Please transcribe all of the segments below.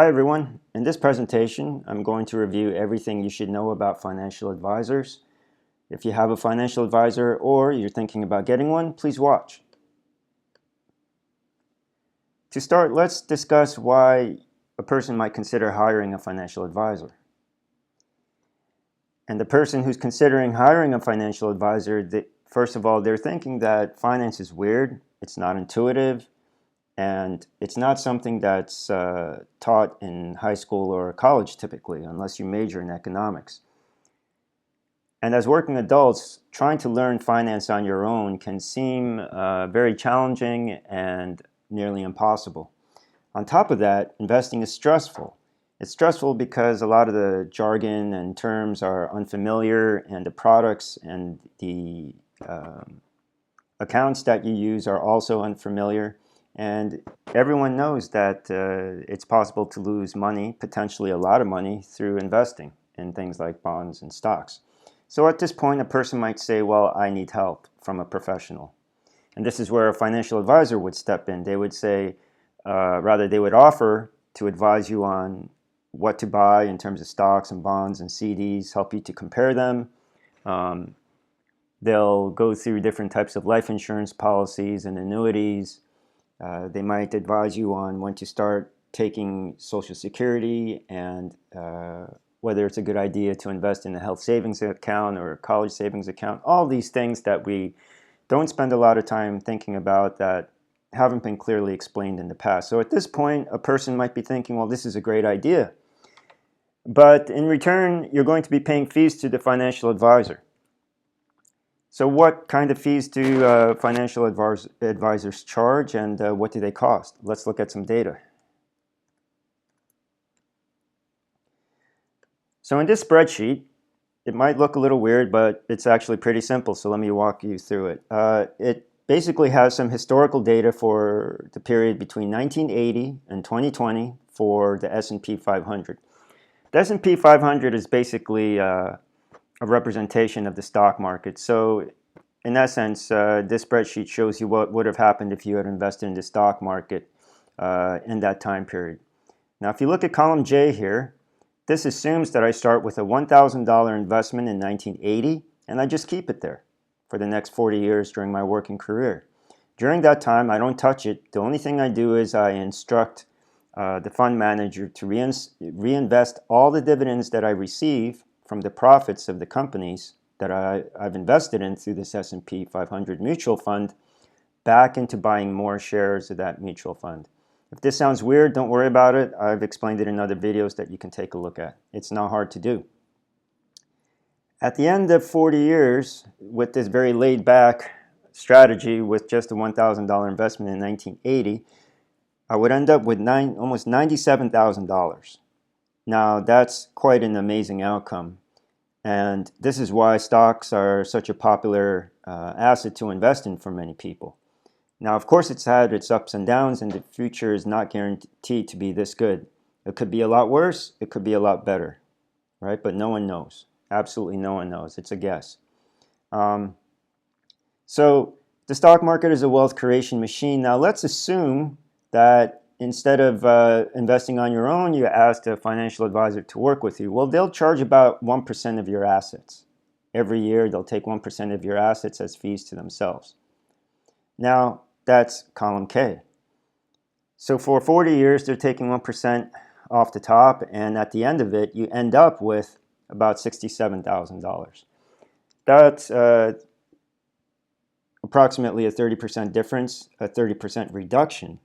Hi everyone. In this presentation, I'm going to review everything you should know about financial advisors. If you have a financial advisor or you're thinking about getting one, please watch. To start, let's discuss why a person might consider hiring a financial advisor. And the person who's considering hiring a financial advisor, first of all, they're thinking that finance is weird, it's not intuitive, and it's not something that's taught in high school or college typically, unless you major in economics. And as working adults, trying to learn finance on your own can seem very challenging and nearly impossible. On top of that, investing is stressful. It's stressful because a lot of the jargon and terms are unfamiliar, and the products and the accounts that you use are also unfamiliar. And everyone knows that it's possible to lose money, potentially a lot of money, through investing in things like bonds and stocks. So at this point, a person might say, well, I need help from a professional. And this is where a financial advisor would step in. They would say, they would offer to advise you on what to buy in terms of stocks and bonds and CDs, help you to compare them. They'll go through different types of life insurance policies and annuities. They might advise you on when to start taking Social Security and whether it's a good idea to invest in a health savings account or a college savings account. All these things that we don't spend a lot of time thinking about that haven't been clearly explained in the past. So at this point, a person might be thinking, well, this is a great idea. But in return, you're going to be paying fees to the financial advisor. So what kind of fees do financial advisors charge, and what do they cost? Let's look at some data. So in this spreadsheet, it might look a little weird, but it's actually pretty simple. So let me walk you through it. It basically has some historical data for the period between 1980 and 2020 for the S&P 500. The S&P 500 is basically a representation of the stock market. So in essence, this spreadsheet shows you what would have happened if you had invested in the stock market in that time period. Now, if you look at column J here, this assumes that I start with a $1,000 investment in 1980, and I just keep it there for the next 40 years during my working career. During that time, I don't touch it. The only thing I do is I instruct the fund manager to reinvest all the dividends that I receive from the profits of the companies that I've invested in through this S&P 500 mutual fund back into buying more shares of that mutual fund. If this sounds weird, don't worry about it. I've explained it in other videos that you can take a look at. It's not hard to do. At the end of 40 years, with this very laid-back strategy with just a $1,000 investment in 1980, I would end up with almost $97,000. Now, that's quite an amazing outcome. And this is why stocks are such a popular asset to invest in for many people. Now, of course, it's had its ups and downs, and the future is not guaranteed to be this good. It could be a lot worse. It could be a lot better, right? But no one knows. Absolutely no one knows. It's a guess. So the stock market is a wealth creation machine. Now, let's assume that instead of investing on your own, you asked a financial advisor to work with you. Well, they'll charge about 1% of your assets. Every year, they'll take 1% of your assets as fees to themselves. Now, that's column K. So for 40 years, they're taking 1% off the top, and at the end of it, you end up with about $67,000. That's approximately a 30% difference, a 30% reduction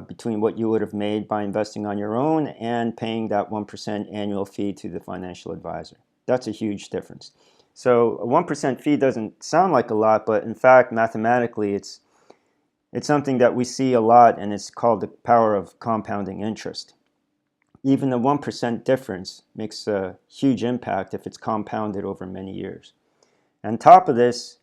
between what you would have made by investing on your own and paying that 1% annual fee to the financial advisor. That's a huge difference. So a 1% fee doesn't sound like a lot, but in fact, mathematically, it's something that we see a lot, and it's called the power of compounding interest. Even a 1% difference makes a huge impact if it's compounded over many years. On top of this,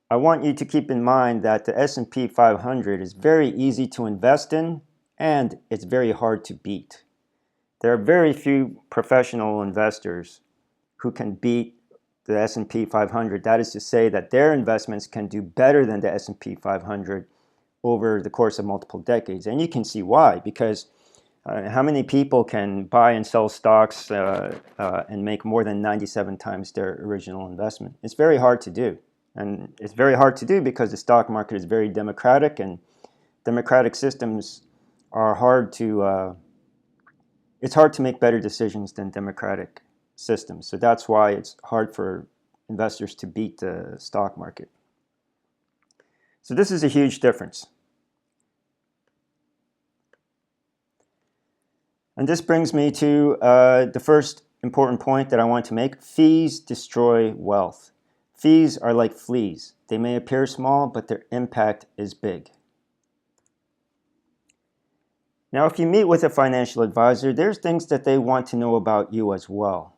I want you to keep in mind that the S&P 500 is very easy to invest in, and it's very hard to beat. There are very few professional investors who can beat the S&P 500. That is to say that their investments can do better than the S&P 500 over the course of multiple decades. And you can see why, because How many people can buy and sell stocks and make more than 97 times their original investment? It's very hard to do. And it's very hard to do because the stock market is very democratic, and democratic systems are hard to, it's hard to make better decisions than democratic systems. So that's why it's hard for investors to beat the stock market. So this is a huge difference. And this brings me to the first important point that I want to make. Fees destroy wealth. Fees are like fleas. They may appear small, but their impact is big. Now, if you meet with a financial advisor, there's things that they want to know about you as well.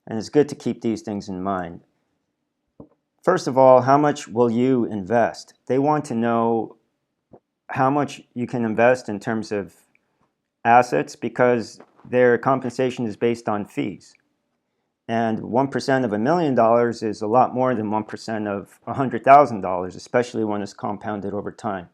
And it's good to keep these things in mind. First of all, how much will you invest? They want to know how much you can invest in terms of assets, because their compensation is based on fees. And 1% of $1 million is a lot more than 1% of $100,000, especially when it's compounded over time.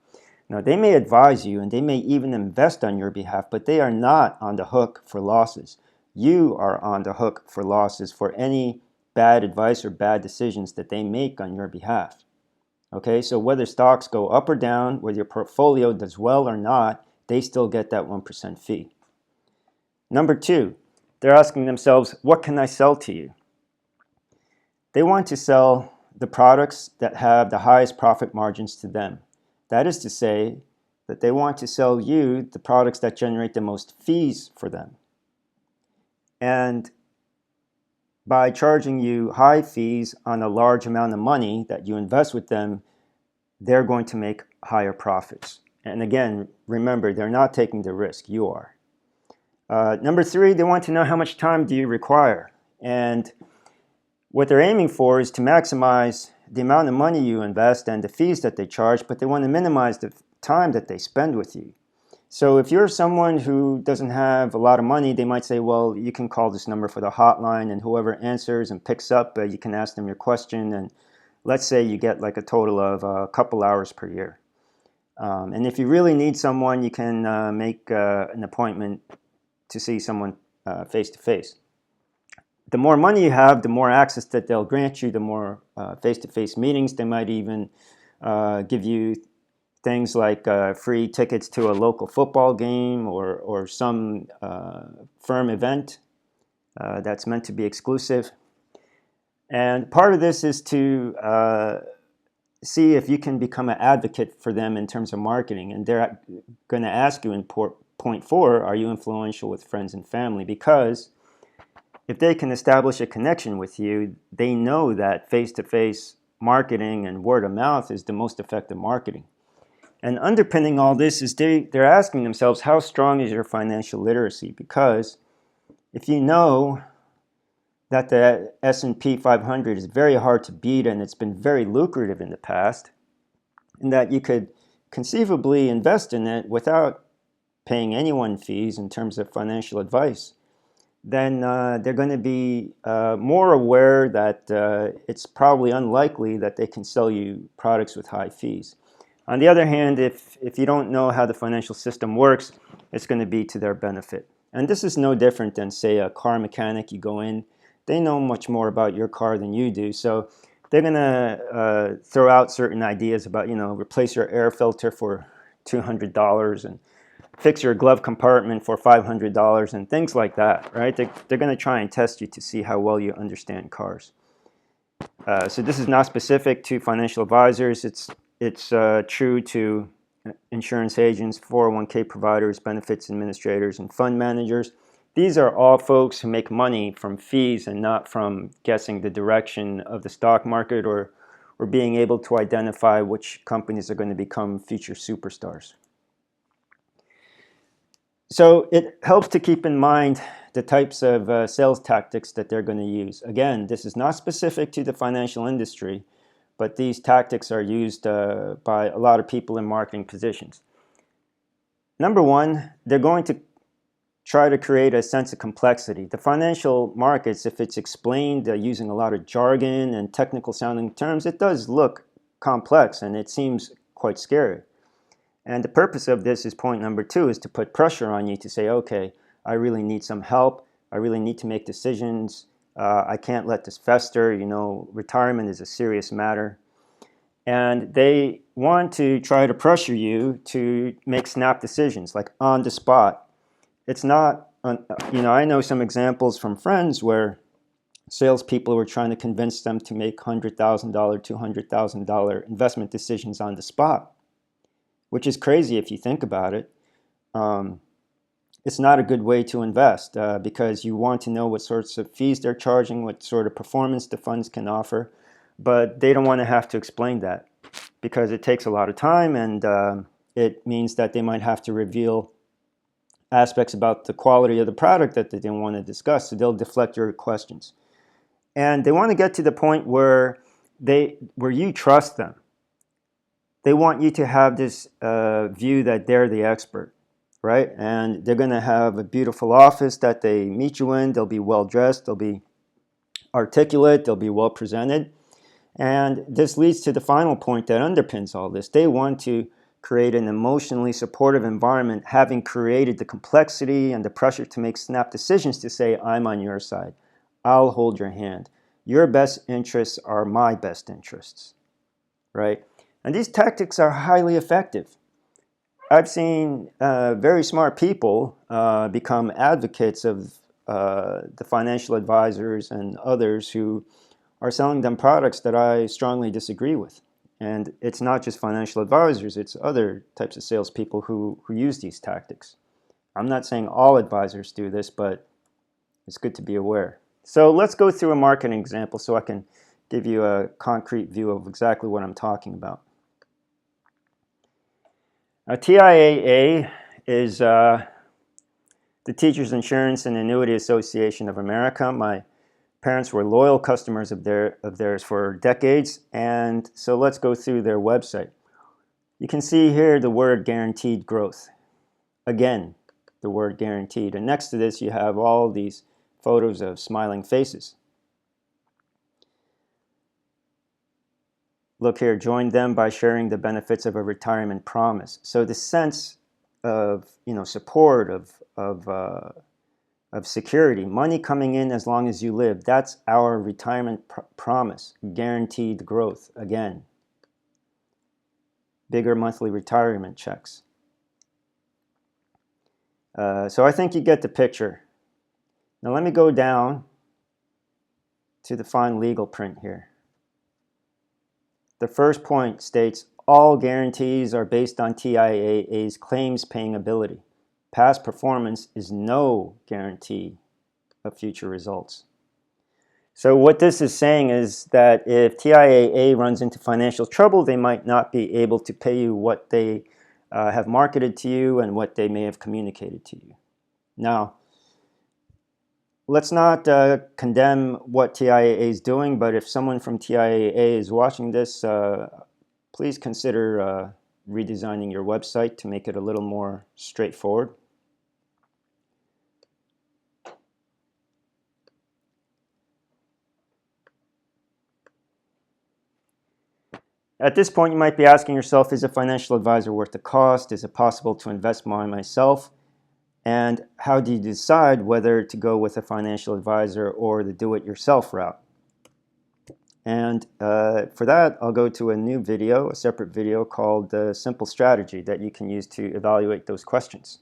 Now, they may advise you and they may even invest on your behalf, but they are not on the hook for losses. You are on the hook for losses for any bad advice or bad decisions that they make on your behalf. Okay, so whether stocks go up or down, whether your portfolio does well or not, they still get that 1% fee. Number two, they're asking themselves, what can I sell to you? They want to sell the products that have the highest profit margins to them. That is to say that they want to sell you the products that generate the most fees for them. And by charging you high fees on a large amount of money that you invest with them, they're going to make higher profits. And again, remember, they're not taking the risk, you are. Number three, they want to know how much time do you require. And what they're aiming for is to maximize the amount of money you invest and the fees that they charge, but they want to minimize the time that they spend with you. So if you're someone who doesn't have a lot of money, they might say, well, you can call this number for the hotline, and whoever answers and picks up, you can ask them your question, and let's say you get like a total of a couple hours per year. And if you really need someone, you can make an appointment to see someone face-to-face. The more money you have, the more access that they'll grant you, the more face-to-face meetings. They might even give you things like free tickets to a local football game or some firm event that's meant to be exclusive. And part of this is to see if you can become an advocate for them in terms of marketing. And they're going to ask you in point 4, are you influential with friends and family? Because if they can establish a connection with you, they know that face-to-face marketing and word of mouth is the most effective marketing. And underpinning all this is they're asking themselves, how strong is your financial literacy? Because if you know that the S&P 500 is very hard to beat and it's been very lucrative in the past, and that you could conceivably invest in it without paying anyone fees in terms of financial advice, then they're going to be more aware that it's probably unlikely that they can sell you products with high fees. On the other hand, if you don't know how the financial system works, it's going to be to their benefit. And this is no different than, say, a car mechanic. You go in, they know much more about your car than you do, so they're going to throw out certain ideas about, replace your air filter for $200 and fix your glove compartment for $500 and things like that, right? They're going to try and test you to see how well you understand cars. So this is not specific to financial advisors. It's true to insurance agents, 401k providers, benefits administrators, and fund managers. These are all folks who make money from fees and not from guessing the direction of the stock market or being able to identify which companies are going to become future superstars. So it helps to keep in mind the types of sales tactics that they're going to use. Again, this is not specific to the financial industry, but these tactics are used by a lot of people in marketing positions. Number one, they're going to try to create a sense of complexity. The financial markets, if it's explained using a lot of jargon and technical sounding terms, it does look complex and it seems quite scary. And the purpose of this is point number 2, is to put pressure on you to say, okay, I really need some help. I really need to make decisions. I can't let this fester. You know, retirement is a serious matter. And they want to try to pressure you to make snap decisions, like on the spot. It's not, you know, I know some examples from friends where salespeople were trying to convince them to make $100,000, $200,000 investment decisions on the spot, which is crazy if you think about it. It's not a good way to invest because you want to know what sorts of fees they're charging, what sort of performance the funds can offer, but they don't want to have to explain that because it takes a lot of time, and it means that they might have to reveal aspects about the quality of the product that they didn't want to discuss, so they'll deflect your questions. And they want to get to the point where you trust them. They want you to have this view that they're the expert, right? And they're going to have a beautiful office that they meet you in. They'll be well dressed. They'll be articulate. They'll be well presented. And this leads to the final point that underpins all this. They want to create an emotionally supportive environment, having created the complexity and the pressure to make snap decisions, to say, I'm on your side. I'll hold your hand. Your best interests are my best interests, right? And these tactics are highly effective. I've seen very smart people become advocates of the financial advisors and others who are selling them products that I strongly disagree with. And it's not just financial advisors, it's other types of salespeople who use these tactics. I'm not saying all advisors do this, but it's good to be aware. So let's go through a marketing example so I can give you a concrete view of exactly what I'm talking about. TIAA is the Teachers Insurance and Annuity Association of America. My parents were loyal customers of theirs for decades, and so let's go through their website. You can see here the word guaranteed growth. Again, the word guaranteed. And next to this you have all these photos of smiling faces. Look here, join them by sharing the benefits of a retirement promise. So the sense of, you know, support, of security, money coming in as long as you live, that's our retirement promise. Guaranteed growth, again. Bigger monthly retirement checks. So I think you get the picture. Now let me go down to the fine legal print here. The first point states, all guarantees are based on TIAA's claims paying ability. Past performance is no guarantee of future results. So what this is saying is that if TIAA runs into financial trouble, they might not be able to pay you what they have marketed to you and what they may have communicated to you. Now, let's not condemn what TIAA is doing, but if someone from TIAA is watching this, please consider redesigning your website to make it a little more straightforward. At this point, you might be asking yourself, is a financial advisor worth the cost? Is it possible to invest more in myself? And how do you decide whether to go with a financial advisor or the do-it-yourself route? And for that, I'll go to a new video, a separate video called The Simple Strategy that you can use to evaluate those questions.